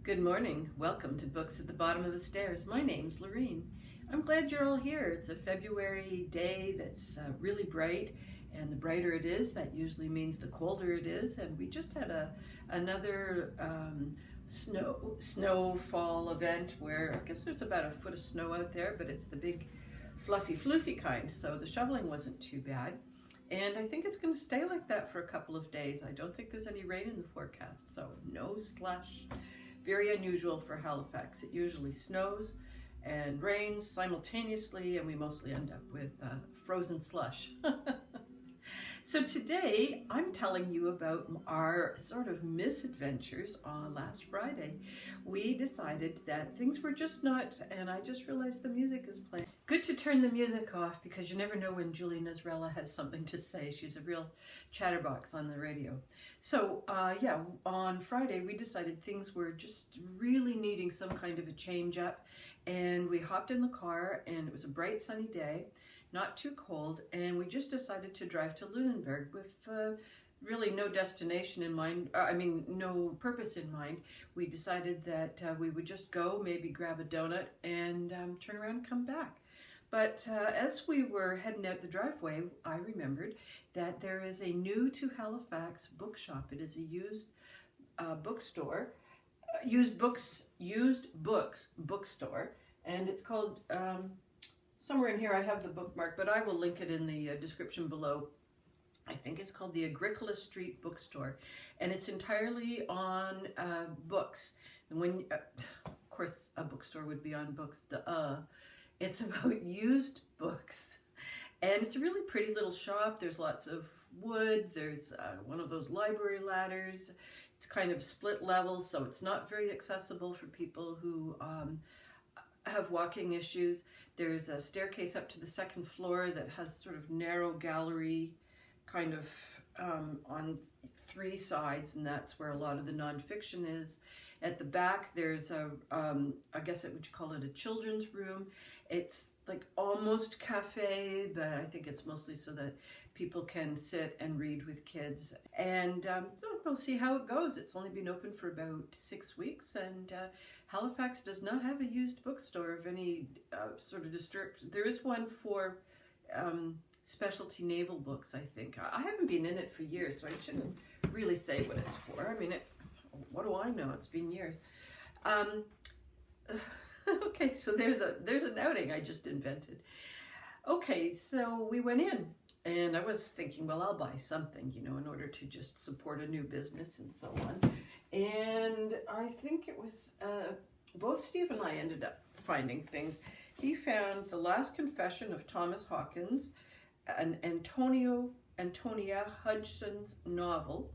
Good morning. Welcome to Books at the Bottom of the Stairs. My name's Lorraine. I'm glad you're all here. It's a February day that's really bright, and the brighter it is, that usually means the colder it is. And we just had another snowfall event where I guess there's about a foot of snow out there, but it's the big fluffy, floofy kind. So the shoveling wasn't too bad. And I think it's going to stay like that for a couple of days. I don't think there's any rain in the forecast, so no slush. Very unusual for Halifax. It usually snows and rains simultaneously, and we mostly end up with frozen slush. So today I'm telling you about our sort of misadventures on last Friday. We decided that things were just not, and I just realized the music is playing. Good to turn the music off because you never know when Julie Nazrella has something to say. She's a real chatterbox on the radio. So on Friday we decided things were just really needing some kind of a change up, and we hopped in the car, and it was a bright sunny day, not too cold, and we just decided to drive to Lunenburg with really no destination in mind, no purpose in mind. We decided that we would just go, maybe grab a donut, and turn around and come back. But as we were heading out the driveway, I remembered that there is a new to Halifax bookshop. It is a used bookstore, used books bookstore, and it's called, somewhere in here I have the bookmark, but I will link it in the description below. I think it's called the Agricola Street Bookstore, and it's entirely on books. And when, of course, a bookstore would be on books, it's about used books. And it's a really pretty little shop. There's lots of wood. There's one of those library ladders. It's kind of split levels, so it's not very accessible for people who have walking issues. There's a staircase up to the second floor that has sort of narrow gallery kind of on three sides, and that's where a lot of the nonfiction is. At the back there's a, I guess would you call it a children's room. It's like almost cafe, but I think it's mostly so that people can sit and read with kids. And so we'll see how it goes. It's only been open for about 6 weeks, and Halifax does not have a used bookstore of any sort of description. There is one for specialty naval books, I think. I haven't been in it for years, so I shouldn't really say what it's for. I mean, what do I know? It's been years. Okay, so there's an outing I just invented. Okay, so we went in, and I was thinking, well, I'll buy something, in order to just support a new business and so on. And I think it was, both Steve and I ended up finding things. He found The Last Confession of Thomas Hawkins, an Antonia Hodgson's novel,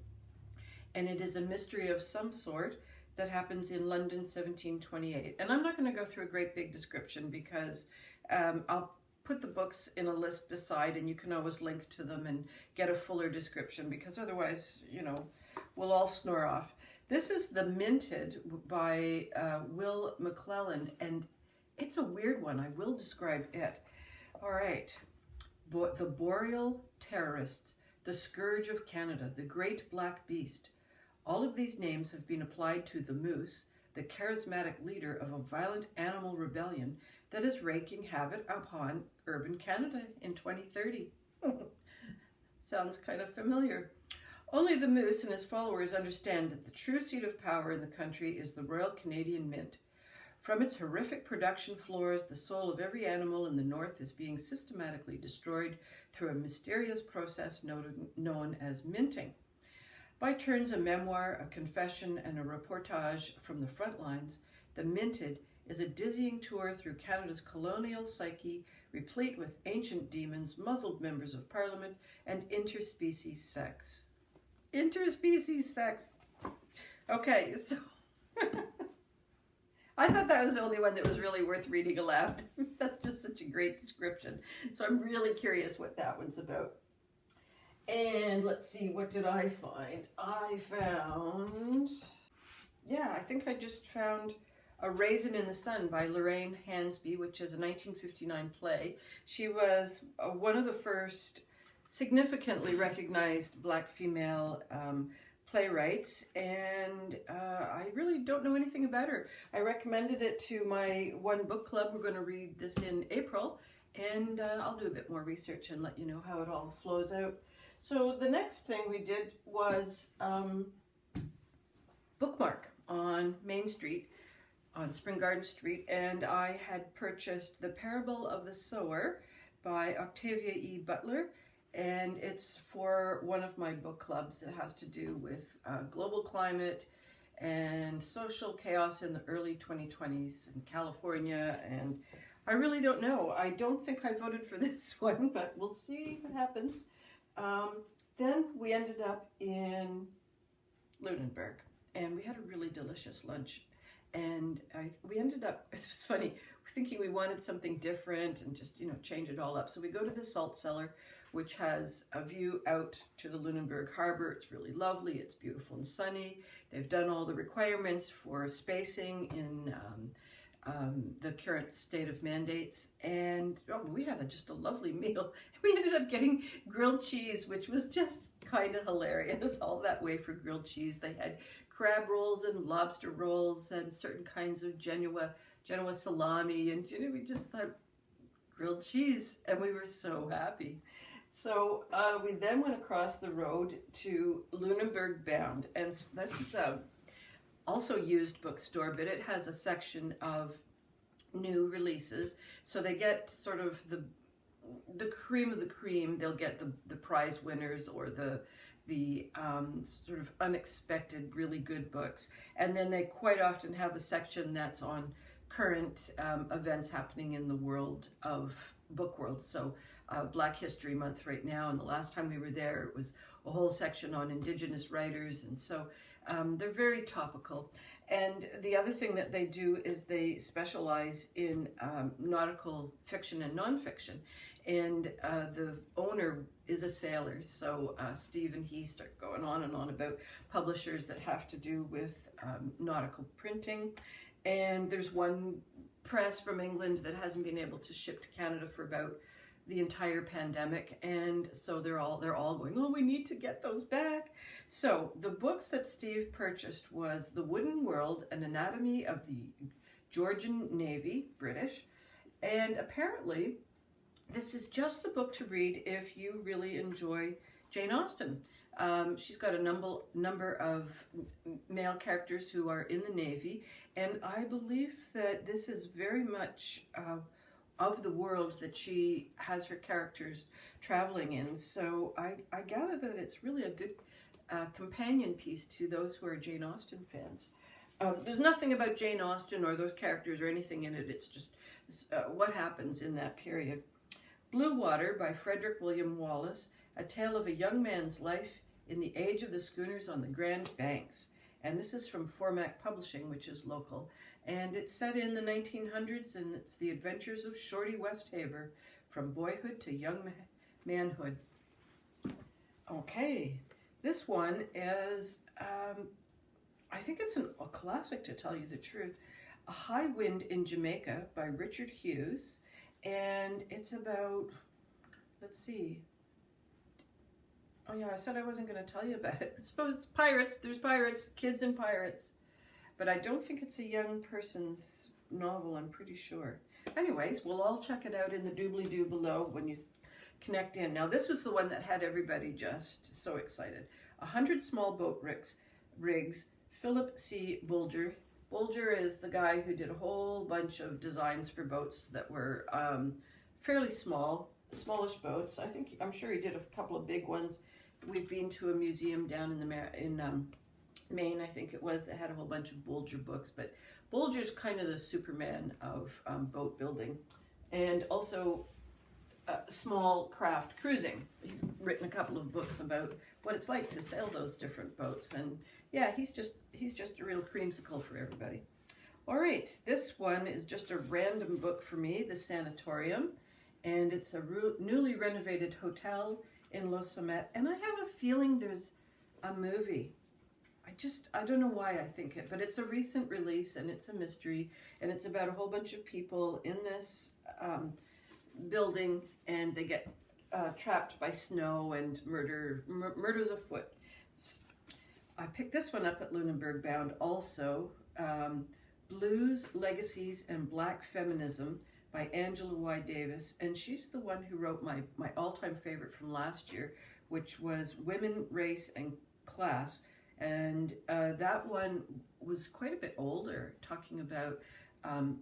and it is a mystery of some sort that happens in London 1728. And I'm not going to go through a great big description because I'll put the books in a list beside, and you can always link to them and get a fuller description, because otherwise, we'll all snore off. This is The Minted by Will McClelland, and it's a weird one. I will describe it. All right. The Boreal Terrorist, the Scourge of Canada, the Great Black Beast. All of these names have been applied to the moose, the charismatic leader of a violent animal rebellion that is wreaking havoc upon urban Canada in 2030. Sounds kind of familiar. Only the moose and his followers understand that the true seat of power in the country is the Royal Canadian Mint. From its horrific production floors, the soul of every animal in the north is being systematically destroyed through a mysterious process known as minting. By turns a memoir, a confession, and a reportage from the front lines, The Minted is a dizzying tour through Canada's colonial psyche, replete with ancient demons, muzzled members of parliament, and interspecies sex. Interspecies sex. Okay, so I thought that was the only one that was really worth reading aloud. That's just such a great description. So I'm really curious what that one's about. And let's see, what did I find? I think I just found A Raisin in the Sun by Lorraine Hansberry, which is a 1959 play. She was one of the first significantly recognized Black female playwrights, and I really don't know anything about her. I recommended it to my one book club. We're going to read this in April, and I'll do a bit more research and let you know how it all flows out. So the next thing we did was BookMark on Main Street, on Spring Garden Street, and I had purchased The Parable of the Sower by Octavia E. Butler, and it's for one of my book clubs that has to do with global climate and social chaos in the early 2020s in California, and I really don't know. I don't think I voted for this one, but we'll see what happens. Then we ended up in Lunenburg, and we had a really delicious lunch. And we ended up, it was funny, thinking we wanted something different and just, change it all up. So we go to the Salt Cellar, which has a view out to the Lunenburg Harbor. It's really lovely. It's beautiful and sunny. They've done all the requirements for spacing in the current state of mandates. And we had just a lovely meal. We ended up getting grilled cheese, which was just kind of hilarious, all that way for grilled cheese. They had crab rolls and lobster rolls and certain kinds of Genoa salami, and we just thought grilled cheese, and we were so happy. So we then went across the road to Lunenburg Bound, and this is also used bookstore, but it has a section of new releases, so they get sort of the cream of the cream. They'll get the prize winners or the sort of unexpected, really good books. And then they quite often have a section that's on current events happening in the world of book world. So Black History Month right now, and the last time we were there, it was a whole section on Indigenous writers, and so they're very topical. And the other thing that they do is they specialize in nautical fiction and nonfiction. And the owner is a sailor, so Steve and he start going on and on about publishers that have to do with nautical printing. And there's one press from England that hasn't been able to ship to Canada for about the entire pandemic, and so they're all going, oh, we need to get those back. So the books that Steve purchased was The Wooden World, An Anatomy of the Georgian Navy, British, and apparently this is just the book to read if you really enjoy Jane Austen. She's got a number of male characters who are in the Navy, and I believe that this is very much of the world that she has her characters traveling in. So I gather that it's really a good companion piece to those who are Jane Austen fans. There's nothing about Jane Austen or those characters or anything in it. It's just what happens in that period. Blue Water by Frederick William Wallace, a tale of a young man's life in the age of the schooners on the Grand Banks. And this is from Formac Publishing, which is local. And it's set in the 1900s, and it's the adventures of Shorty Westhaver from boyhood to young manhood. Okay, this one is, I think it's a classic, to tell you the truth. A High Wind in Jamaica by Richard Hughes. And it's about, let's see. Oh yeah, I said I wasn't going to tell you about it. I suppose it's pirates. There's pirates, kids and pirates. But I don't think it's a young person's novel, I'm pretty sure. Anyways, we'll all check it out in the doobly-doo below when you connect in. Now, this was the one that had everybody just so excited. 100 Small Boat Rigs, Philip C. Bolger. Bolger is the guy who did a whole bunch of designs for boats that were fairly smallish boats. I'm sure he did a couple of big ones. We've been to a museum down in Maine, I think it was, that had a whole bunch of Bolger books, but Bolger's kind of the Superman of boat building, and also small craft cruising. He's written a couple of books about what it's like to sail those different boats, and yeah, he's just a real creamsicle for everybody. All right, this one is just a random book for me, The Sanatorium, and it's a newly renovated hotel in Los Somet, and I have a feeling there's a movie. I don't know why I think it, but it's a recent release, and it's a mystery, and it's about a whole bunch of people in this building, and they get trapped by snow, and murders afoot. I picked this one up at Lunenburg bound also. Blues, Legacies, and Black Feminism by Angela Y. Davis. And she's the one who wrote my all-time favorite from last year, which was Women, Race, and Class. And that one was quite a bit older, talking about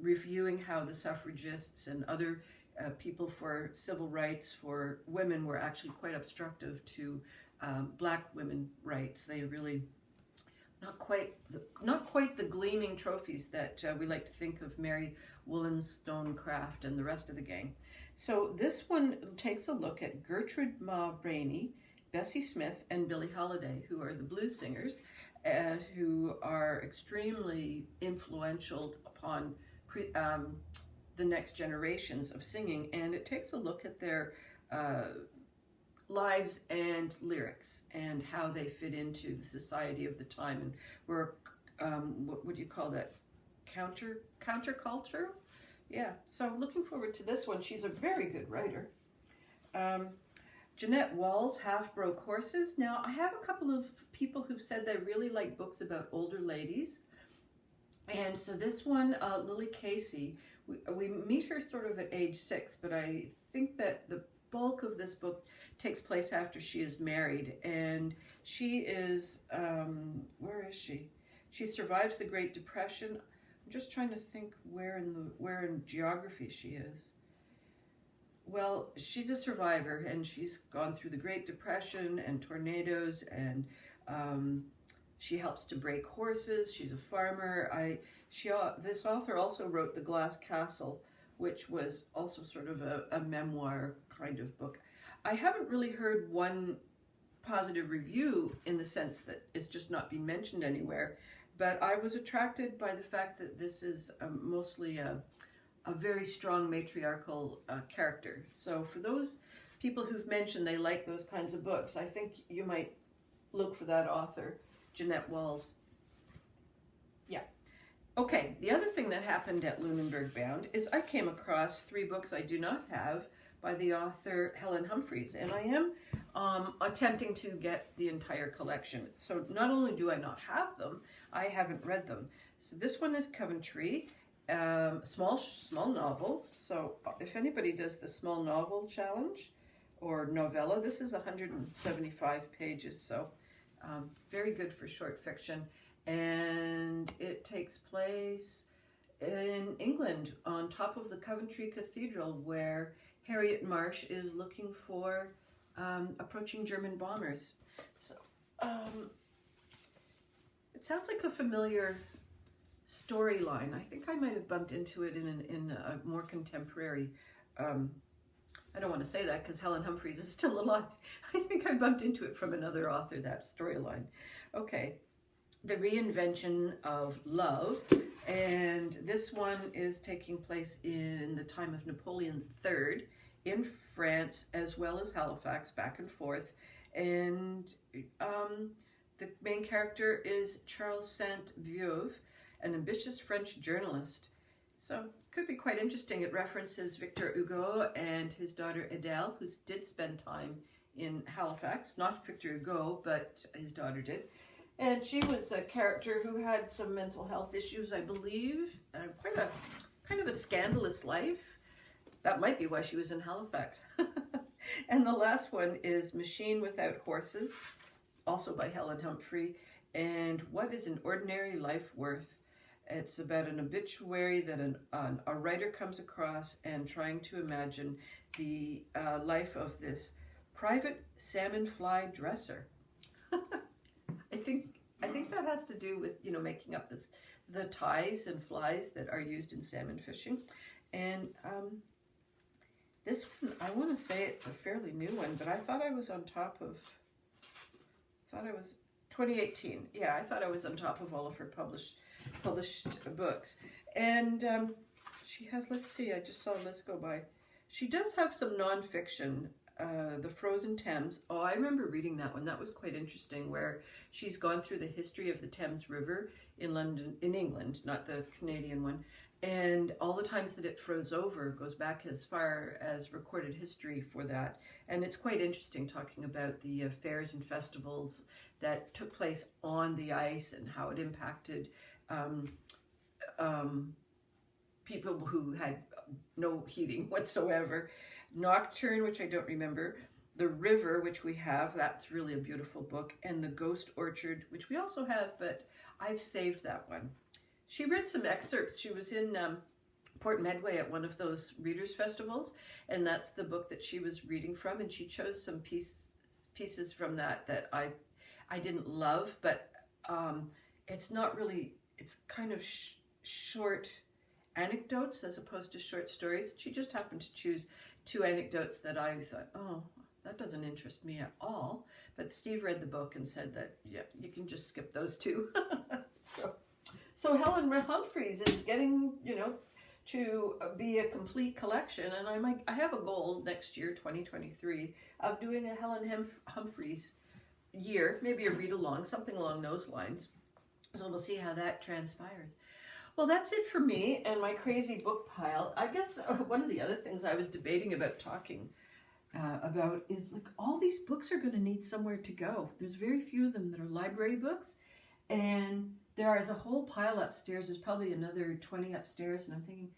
reviewing how the suffragists and other people for civil rights for women were actually quite obstructive to black women rights. They really not quite the gleaming trophies that we like to think of Mary Wollstonecraft and the rest of the gang. So this one takes a look at Gertrude Ma Rainey, Bessie Smith, and Billie Holiday, who are the blues singers and who are extremely influential upon the next generations of singing. And it takes a look at their lives and lyrics and how they fit into the society of the time, and were what would you call that, counterculture? Yeah, so looking forward to this one. She's a very good writer. Jeannette Wall's Half Broke Horses. Now, I have a couple of people who've said they really like books about older ladies, and so this one, Lily Casey, we meet her sort of at age 6, but I think that the bulk of this book takes place after she is married, and she is, where is she? She survives the Great Depression. I'm just trying to think where in geography she is. Well, she's a survivor, and she's gone through the Great Depression and tornadoes, and she helps to break horses. She's a farmer. This author also wrote The Glass Castle, which was also sort of a memoir kind of book. I haven't really heard one positive review in the sense that it's just not been mentioned anywhere, but I was attracted by the fact that this is mostly a very strong matriarchal character. So for those people who've mentioned they like those kinds of books, I think you might look for that author, Jeannette Walls. Yeah. Okay, the other thing that happened at Lunenburg Bound is I came across 3 books I do not have by the author Helen Humphreys, and I am attempting to get the entire collection. So not only do I not have them, I haven't read them. So this one is Coventry, small novel. So if anybody does the small novel challenge or novella, this is 175 pages, so very good for short fiction. And it takes place in England on top of the Coventry Cathedral, where Harriet Marsh is looking for approaching German bombers. So it sounds like a familiar storyline. I think I might have bumped into it in a more contemporary, I don't want to say that because Helen Humphreys is still alive. I think I bumped into it from another author, that storyline. Okay, The Reinvention of Love. And this one is taking place in the time of Napoleon III in France, as well as Halifax, back and forth. And the main character is Charles Sainte-Beuve, an ambitious French journalist. So could be quite interesting. It references Victor Hugo and his daughter Adele, who did spend time in Halifax. Not Victor Hugo, but his daughter did. And she was a character who had some mental health issues, I believe. Kind of a scandalous life. That might be why she was in Halifax. And the last one is Machine Without Horses, also by Helen Humphrey. And What is an Ordinary Life Worth? It's about an obituary that a writer comes across and trying to imagine the life of this private salmon fly dresser. I think that has to do with, making up the ties and flies that are used in salmon fishing. And this one, I want to say it's a fairly new one, but I thought I was on top of, 2018. Yeah, I thought I was on top of all of her published books. And she has, let's see, I just saw a list go by. She does have some nonfiction The Frozen Thames. Oh, I remember reading that one. That was quite interesting, where she's gone through the history of the Thames River in London, in England, not the Canadian one, and all the times that it froze over, goes back as far as recorded history for that. And it's quite interesting talking about the fairs and festivals that took place on the ice and how it impacted people who had no heating whatsoever. Nocturne, which I don't remember. The River, which we have, that's really a beautiful book. And The Ghost Orchard, which we also have, but I've saved that one. She read some excerpts. She was in Port Medway at one of those readers' festivals, and that's the book that she was reading from, and she chose some pieces from that I didn't love, but it's not really, it's kind of short anecdotes as opposed to short stories. She just happened to choose 2 anecdotes that I thought, oh, that doesn't interest me at all. But Steve read the book and said that, yeah, you can just skip those 2. So Helen Humphreys is getting, to be a complete collection. And I have a goal next year, 2023, of doing a Helen Humphreys year, maybe a read-along, something along those lines. So we'll see how that transpires. Well, that's it for me and my crazy book pile. I guess one of the other things I was debating about talking about is, like, all these books are going to need somewhere to go. There's very few of them that are library books, and there is a whole pile upstairs. There's probably another 20 upstairs, and I'm thinking,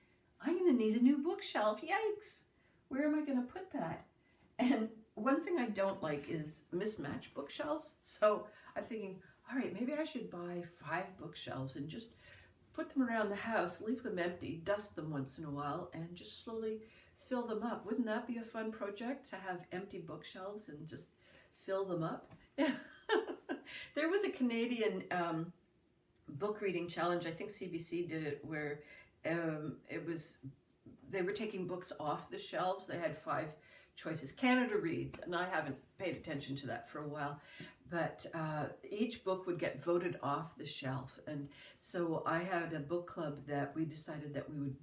I'm going to need a new bookshelf. Yikes! Where am I going to put that? And one thing I don't like is mismatched bookshelves. So I'm thinking, all right, maybe I should buy 5 bookshelves and just put them around the house, leave them empty, dust them once in a while, and just slowly fill them up. Wouldn't that be a fun project, to have empty bookshelves and just fill them up? Yeah. There was a Canadian book reading challenge. I think CBC did it, where they were taking books off the shelves. They had 5 choices. Canada Reads, and I haven't paid attention to that for a while, but each book would get voted off the shelf. And so I had a book club that we decided that we would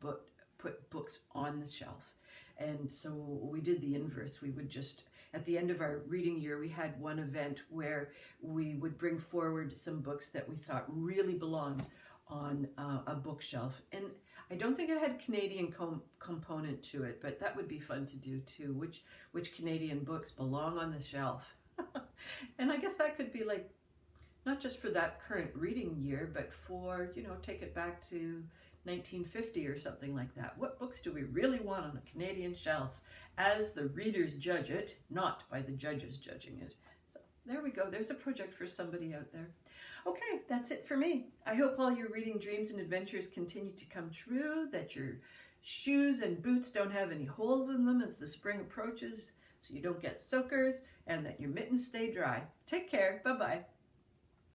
put books on the shelf. And so we did the inverse. We would just, at the end of our reading year, we had one event where we would bring forward some books that we thought really belonged on a bookshelf. And I don't think it had Canadian component to it, but that would be fun to do too. Which Canadian books belong on the shelf? And I guess that could be, like, not just for that current reading year, but for, take it back to 1950 or something like that. What books do we really want on a Canadian shelf as the readers judge it, not by the judges judging it? So there we go. There's a project for somebody out there. Okay, that's it for me. I hope all your reading dreams and adventures continue to come true, that your shoes and boots don't have any holes in them as the spring approaches, so you don't get soakers, and that your mittens stay dry. Take care. Bye-bye.